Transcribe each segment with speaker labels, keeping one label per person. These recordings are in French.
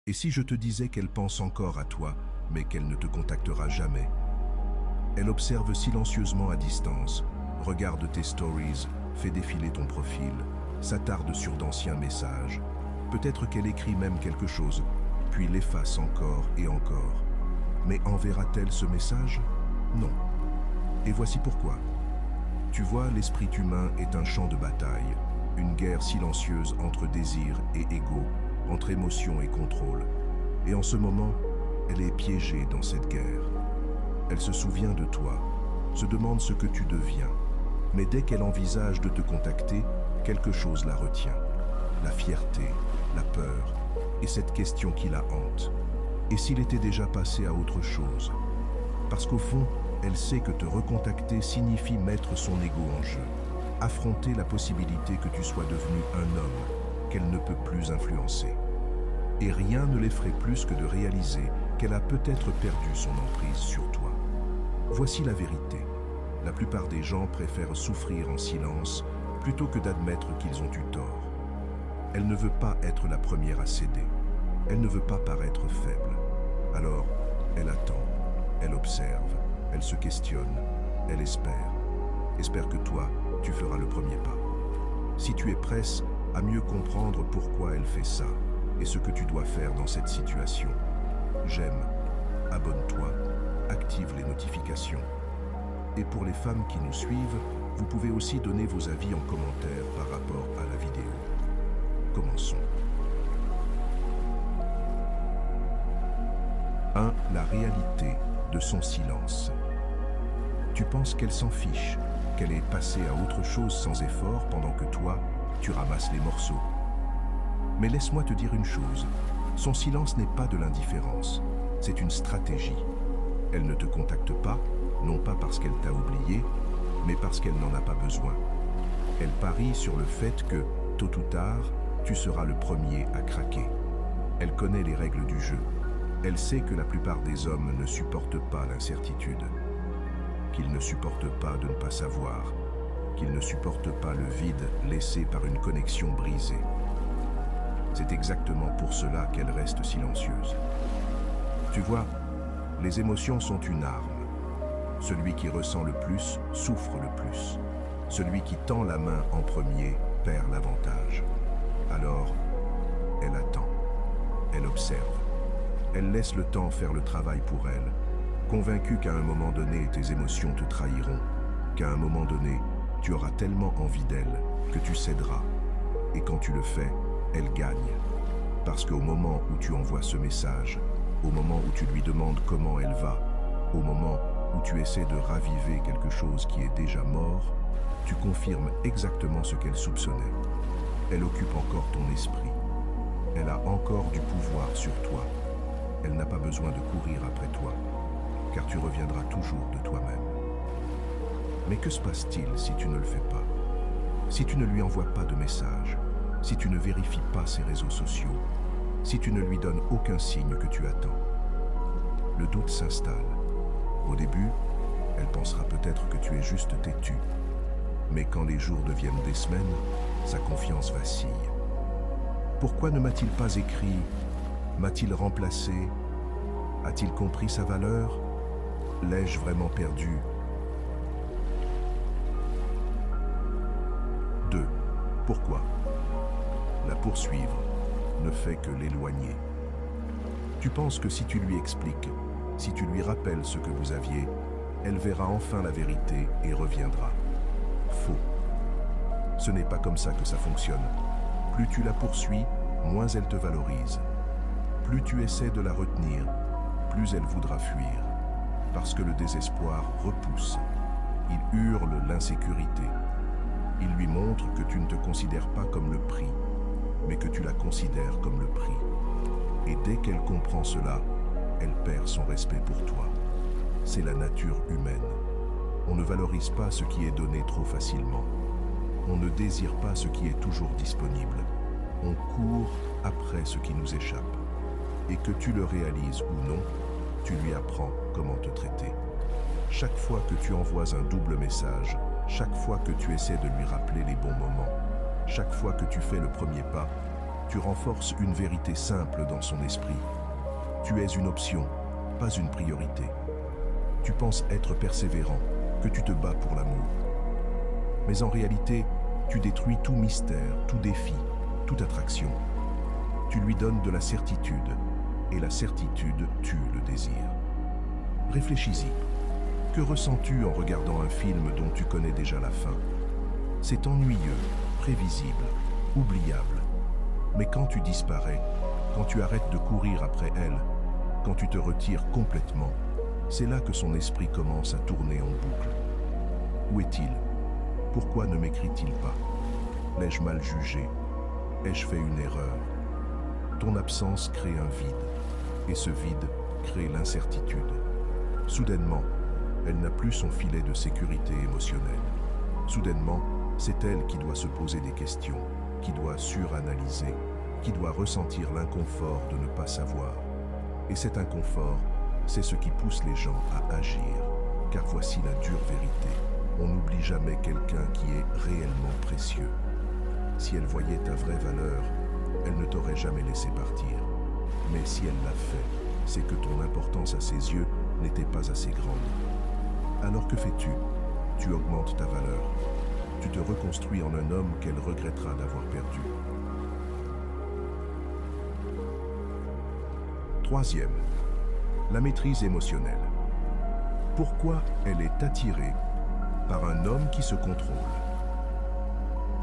Speaker 1: Et si je te disais qu'elle pense encore à toi, mais qu'elle ne te contactera jamais? Elle observe silencieusement à distance, regarde tes stories, fait défiler ton profil, s'attarde sur d'anciens messages. Peut-être qu'elle écrit même quelque chose, puis l'efface encore et encore. Mais enverra-t-elle ce message? Non. Et voici pourquoi. Tu vois, l'esprit humain est un champ de bataille, une guerre silencieuse entre désir et ego, entre émotion et contrôle. Et en ce moment, elle est piégée dans cette guerre. Elle se souvient de toi, se demande ce que tu deviens. Mais dès qu'elle envisage de te contacter, quelque chose la retient. La fierté, la peur et cette question qui la hante. Et s'il était déjà passé à autre chose? Parce qu'au fond, elle sait que te recontacter signifie mettre son ego en jeu, affronter la possibilité que tu sois devenu un homme qu'elle ne peut plus influencer. Et rien ne l'effraie plus que de réaliser qu'elle a peut-être perdu son emprise sur toi. Voici la vérité. La plupart des gens préfèrent souffrir en silence plutôt que d'admettre qu'ils ont eu tort. Elle ne veut pas être la première à céder. Elle ne veut pas paraître faible. Alors, elle attend, elle observe, elle se questionne, elle espère. Espère que toi, tu feras le premier pas. Si tu es prête à mieux comprendre pourquoi elle fait ça et ce que tu dois faire dans cette situation, j'aime, abonne-toi, active les notifications. Et pour les femmes qui nous suivent, vous pouvez aussi donner vos avis en commentaire par rapport à la vidéo. Commençons. 1. La réalité de son silence. Tu penses qu'elle s'en fiche, qu'elle est passée à autre chose sans effort pendant que toi, tu ramasses les morceaux. Mais laisse-moi te dire une chose, son silence n'est pas de l'indifférence, c'est une stratégie. Elle ne te contacte pas, non pas parce qu'elle t'a oublié, mais parce qu'elle n'en a pas besoin. Elle parie sur le fait que, tôt ou tard, tu seras le premier à craquer. Elle connaît les règles du jeu. Elle sait que la plupart des hommes ne supportent pas l'incertitude, qu'ils ne supportent pas de ne pas savoir, qu'ils ne supportent pas le vide laissé par une connexion brisée. C'est exactement pour cela qu'elle reste silencieuse. Tu vois, les émotions sont une arme. Celui qui ressent le plus souffre le plus. Celui qui tend la main en premier perd l'avantage. Alors, elle attend, elle observe. Elle laisse le temps faire le travail pour elle, convaincue qu'à un moment donné, tes émotions te trahiront, qu'à un moment donné, tu auras tellement envie d'elle que tu céderas. Et quand tu le fais, elle gagne. Parce qu'au moment où tu envoies ce message, au moment où tu lui demandes comment elle va, au moment où tu essaies de raviver quelque chose qui est déjà mort, tu confirmes exactement ce qu'elle soupçonnait. Elle occupe encore ton esprit. Elle a encore du pouvoir sur toi. Elle n'a pas besoin de courir après toi, car tu reviendras toujours de toi-même. Mais que se passe-t-il si tu ne le fais pas? Si tu ne lui envoies pas de message, si tu ne vérifies pas ses réseaux sociaux, si tu ne lui donnes aucun signe que tu attends? Le doute s'installe. Au début, elle pensera peut-être que tu es juste têtu. Mais quand les jours deviennent des semaines, sa confiance vacille. Pourquoi ne m'a-t-il pas écrit? M'a-t-il remplacé? A-t-il compris sa valeur? L'ai-je vraiment perdu? 2. Pourquoi? La poursuivre ne fait que l'éloigner. Tu penses que si tu lui expliques, si tu lui rappelles ce que vous aviez, elle verra enfin la vérité et reviendra. Faux. Ce n'est pas comme ça que ça fonctionne. Plus tu la poursuis, moins elle te valorise. Plus tu essaies de la retenir, plus elle voudra fuir. Parce que le désespoir repousse. Il hurle l'insécurité. Il lui montre que tu ne te considères pas comme le prix, mais que tu la considères comme le prix. Et dès qu'elle comprend cela, elle perd son respect pour toi. C'est la nature humaine. On ne valorise pas ce qui est donné trop facilement. On ne désire pas ce qui est toujours disponible. On court après ce qui nous échappe. Et que tu le réalises ou non, tu lui apprends comment te traiter. Chaque fois que tu envoies un double message, chaque fois que tu essaies de lui rappeler les bons moments, chaque fois que tu fais le premier pas, tu renforces une vérité simple dans son esprit. Tu es une option, pas une priorité. Tu penses être persévérant, que tu te bats pour l'amour. Mais en réalité, tu détruis tout mystère, tout défi, toute attraction. Tu lui donnes de la certitude, et la certitude tue le désir. Réfléchis-y. Que ressens-tu en regardant un film dont tu connais déjà la fin? C'est ennuyeux, prévisible, oubliable. Mais quand tu disparais, quand tu arrêtes de courir après elle, quand tu te retires complètement, c'est là que son esprit commence à tourner en boucle. Où est-il? Pourquoi ne m'écrit-il pas? L'ai-je mal jugé? Ai-je fait une erreur? Ton absence crée un vide, et ce vide crée l'incertitude. Soudainement, elle n'a plus son filet de sécurité émotionnelle. Soudainement, c'est elle qui doit se poser des questions, qui doit suranalyser, qui doit ressentir l'inconfort de ne pas savoir. Et cet inconfort, c'est ce qui pousse les gens à agir. Car voici la dure vérité. On n'oublie jamais quelqu'un qui est réellement précieux. Si elle voyait ta vraie valeur, elle ne t'aurait jamais laissé partir. Mais si elle l'a fait, c'est que ton importance à ses yeux n'était pas assez grande. Alors que fais-tu? Tu augmentes ta valeur. Tu te reconstruis en un homme qu'elle regrettera d'avoir perdu. Troisième, la maîtrise émotionnelle. Pourquoi elle est attirée par un homme qui se contrôle?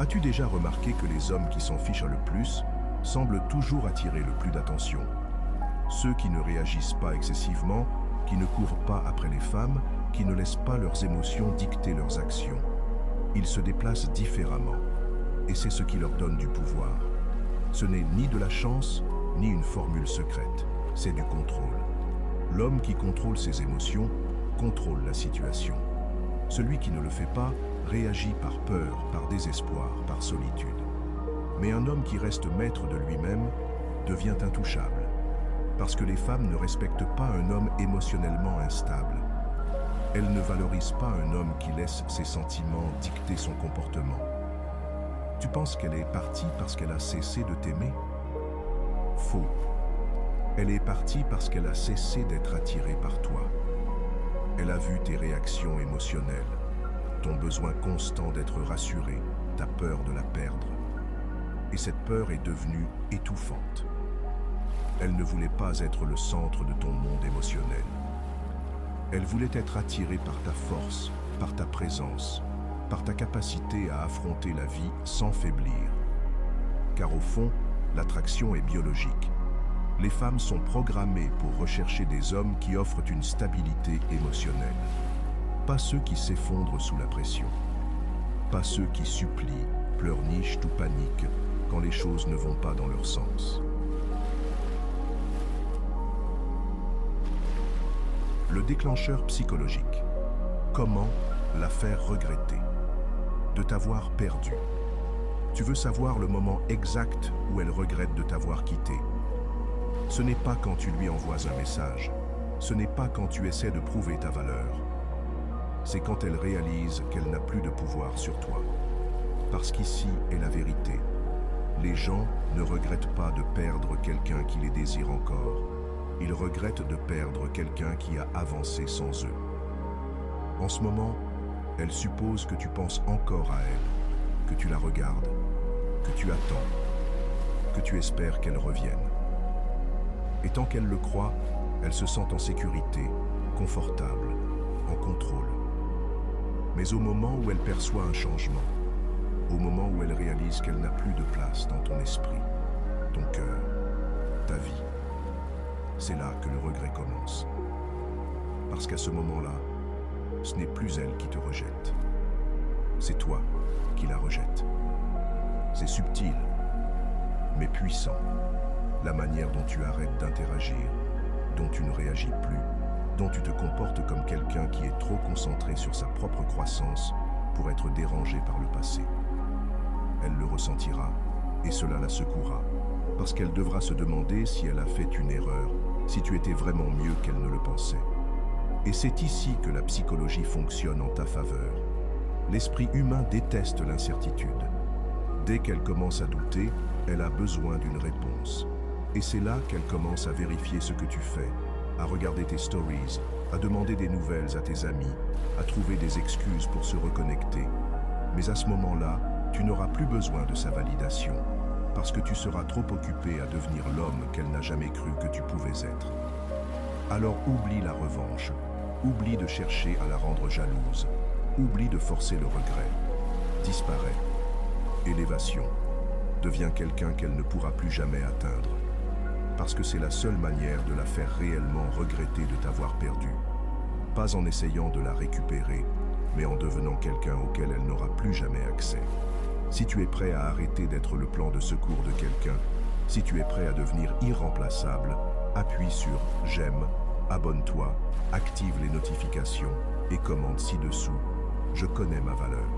Speaker 1: As-tu déjà remarqué que les hommes qui s'en fichent le plus semblent toujours attirer le plus d'attention? Ceux qui ne réagissent pas excessivement, qui ne courent pas après les femmes, qui ne laissent pas leurs émotions dicter leurs actions. Ils se déplacent différemment, et c'est ce qui leur donne du pouvoir. Ce n'est ni de la chance, ni une formule secrète, c'est du contrôle. L'homme qui contrôle ses émotions contrôle la situation. Celui qui ne le fait pas réagit par peur, par désespoir, par solitude. Mais un homme qui reste maître de lui-même devient intouchable, parce que les femmes ne respectent pas un homme émotionnellement instable. Elles ne valorisent pas un homme qui laisse ses sentiments dicter son comportement. Tu penses qu'elle est partie parce qu'elle a cessé de t'aimer? Faux. Elle est partie parce qu'elle a cessé d'être attirée par toi. Elle a vu tes réactions émotionnelles, ton besoin constant d'être rassuré, ta peur de la perdre. Et cette peur est devenue étouffante. Elle ne voulait pas être le centre de ton monde émotionnel. Elle voulait être attirée par ta force, par ta présence, par ta capacité à affronter la vie sans faiblir. Car au fond, l'attraction est biologique. Les femmes sont programmées pour rechercher des hommes qui offrent une stabilité émotionnelle. Pas ceux qui s'effondrent sous la pression. Pas ceux qui supplient, pleurnichent ou paniquent quand les choses ne vont pas dans leur sens. Le déclencheur psychologique. Comment la faire regretter? De t'avoir perdu. Tu veux savoir le moment exact où elle regrette de t'avoir quitté. Ce n'est pas quand tu lui envoies un message. Ce n'est pas quand tu essaies de prouver ta valeur. C'est quand elle réalise qu'elle n'a plus de pouvoir sur toi. Parce qu'ici est la vérité. Les gens ne regrettent pas de perdre quelqu'un qui les désire encore. Ils regrettent de perdre quelqu'un qui a avancé sans eux. En ce moment, elle suppose que tu penses encore à elle, que tu la regardes, que tu attends, que tu espères qu'elle revienne. Et tant qu'elle le croit, elle se sent en sécurité, confortable, en contrôle. Mais au moment où elle perçoit un changement, au moment où elle réalise qu'elle n'a plus de place dans ton esprit, ton cœur, ta vie, c'est là que le regret commence. Parce qu'à ce moment-là, ce n'est plus elle qui te rejette. C'est toi qui la rejettes. C'est subtil, mais puissant. La manière dont tu arrêtes d'interagir, dont tu ne réagis plus, dont tu te comportes comme quelqu'un qui est trop concentré sur sa propre croissance pour être dérangé par le passé. Elle le ressentira et cela la secouera, parce qu'elle devra se demander si elle a fait une erreur, si tu étais vraiment mieux qu'elle ne le pensait. Et c'est ici que la psychologie fonctionne en ta faveur. L'esprit humain déteste l'incertitude. Dès qu'elle commence à douter, Elle a besoin d'une réponse. Et c'est là qu'elle commence à vérifier ce que tu fais, à regarder tes stories, à demander des nouvelles à tes amis, à trouver des excuses pour se reconnecter. Mais à ce moment-là, tu n'auras plus besoin de sa validation, parce que tu seras trop occupé à devenir l'homme qu'elle n'a jamais cru que tu pouvais être. Alors oublie la revanche, oublie de chercher à la rendre jalouse, oublie de forcer le regret. Disparaît. Élévation. Deviens quelqu'un qu'elle ne pourra plus jamais atteindre. Parce que c'est la seule manière de la faire réellement regretter de t'avoir perdu. Pas en essayant de la récupérer, mais en devenant quelqu'un auquel elle n'aura plus jamais accès. Si tu es prêt à arrêter d'être le plan de secours de quelqu'un, si tu es prêt à devenir irremplaçable, appuie sur « J'aime », abonne-toi, active les notifications et commente ci-dessous « Je connais ma valeur ».